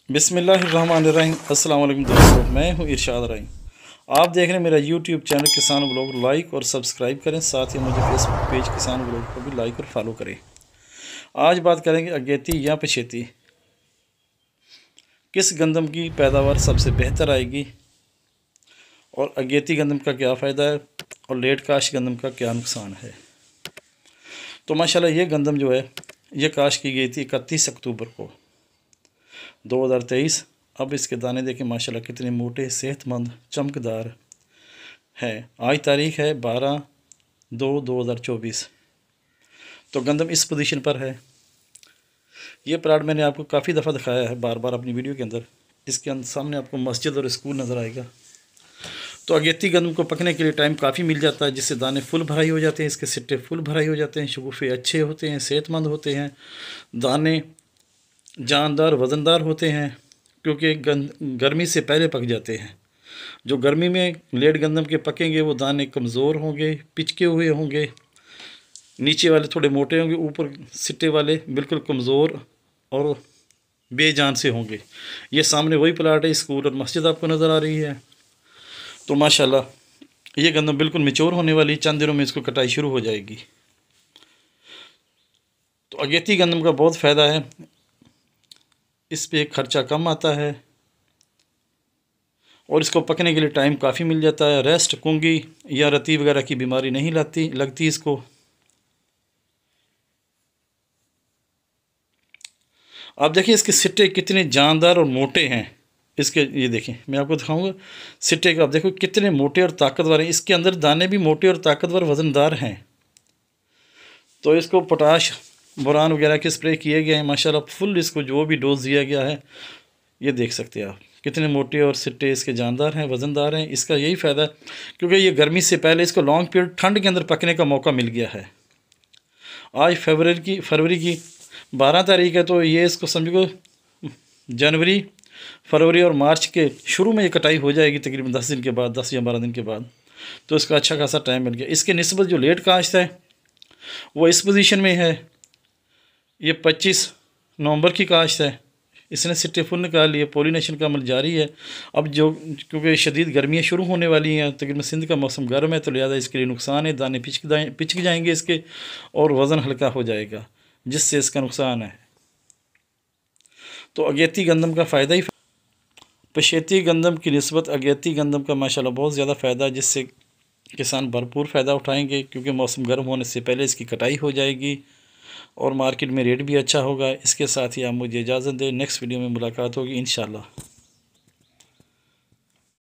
बिस्मिल्लाहिर्रहमानिर्रहीम। अस्सलाम वालेकुम दोस्तों, मैं हूं इरशाद राई। आप देख रहे हैं मेरा यूट्यूब चैनल किसान ब्लॉग। लाइक और सब्सक्राइब करें, साथ ही मुझे फेसबुक पेज किसान ब्लॉग को भी लाइक और फॉलो करें। आज बात करेंगे अगेती या पछेती, किस गंदम की पैदावार सबसे बेहतर आएगी और अगेती गंदम का क्या फ़ायदा है और लेट काश गंदम का क्या नुकसान है। तो माशाल्लाह ये गंदम जो है ये काश की गई थी 31 अक्टूबर को 2023। अब इसके दाने देखें माशाल्लाह कितने मोटे, सेहतमंद, चमकदार हैं। आज तारीख़ है 12/2/2024। तो गंदम इस पोजीशन पर है। ये प्लाट मैंने आपको काफ़ी दफ़ा दिखाया है बार बार अपनी वीडियो के अंदर। इसके सामने आपको मस्जिद और स्कूल नज़र आएगा। तो अगेती गंदम को पकने के लिए टाइम काफ़ी मिल जाता है, जिससे दाने फुल भराई हो जाते हैं, इसके सिट्टे फुल भराई हो जाते हैं, शगुफ़े अच्छे होते हैं, सेहतमंद होते हैं, दाने जानदार वज़नदार होते हैं, क्योंकि गर्मी से पहले पक जाते हैं। जो गर्मी में लेट गंदम के पकेंगे वो दाने कमज़ोर होंगे, पिचके हुए होंगे, नीचे वाले थोड़े मोटे होंगे, ऊपर सिट्टे वाले बिल्कुल कमज़ोर और बेजान से होंगे। ये सामने वही प्लाट है, स्कूल और मस्जिद आपको नज़र आ रही है। तो माशाल्लाह ये गंदम बिल्कुल मैच्योर होने वाली, चंद दिनों में इसको कटाई शुरू हो जाएगी। तो अगेती गंदम का बहुत फ़ायदा है, इस पे खर्चा कम आता है और इसको पकने के लिए टाइम काफ़ी मिल जाता है। रेस्ट, कुंगी या रती वगैरह की बीमारी नहीं लगती इसको। आप देखिए इसके सिट्टे कितने जानदार और मोटे हैं। इसके ये देखें, मैं आपको दिखाऊंगा सिट्टे का। आप देखो कितने मोटे और ताकतवर हैं। इसके अंदर दाने भी मोटे और ताकतवर वज़नदार हैं। तो इसको पोटाश, बोरान वगैरह के स्प्रे किए गए हैं माशाल्लाह। फुल इसको जो भी डोज दिया गया है, ये देख सकते हैं आप कितने मोटे और सिट्टे इसके जानदार हैं, वज़नदार हैं। इसका यही फ़ायदा है क्योंकि ये गर्मी से पहले इसको लॉन्ग पीरियड ठंड के अंदर पकने का मौका मिल गया है। आज फरवरी की 12 तारीख है, तो ये इसको समझो जनवरी, फरवरी और मार्च के शुरू में ये कटाई हो जाएगी, तकरीबन 10 दिन के बाद, 10 या 12 दिन के बाद। तो इसका अच्छा खासा टाइम मिल गया। इसके निस्बत जो लेट काश्त है वो इस पोजीशन में है। ये 25 नवंबर की काश्त है। इसने सिट्टे फुल निकाल लिए, पोलिनेशन का अमल जारी है। अब जो क्योंकि शदीद गर्मियाँ शुरू होने वाली हैं, तकरीबन सिंध का मौसम गर्म है, तो लिहाजा इसके लिए नुकसान है। दाने पिचक जाएंगे इसके और वज़न हल्का हो जाएगा, जिससे इसका नुकसान है। तो अगेती गंदम का फ़ायदा ही, पछेती गंदम की निस्बत अगेती गंदम का माशाल्लाह बहुत ज़्यादा फ़ायदा है, जिससे किसान भरपूर फ़ायदा उठाएंगे, क्योंकि मौसम गर्म होने से पहले इसकी कटाई हो जाएगी और मार्केट में रेट भी अच्छा होगा। इसके साथ ही आप मुझे इजाज़त दें, नेक्स्ट वीडियो में मुलाकात होगी इंशाल्लाह।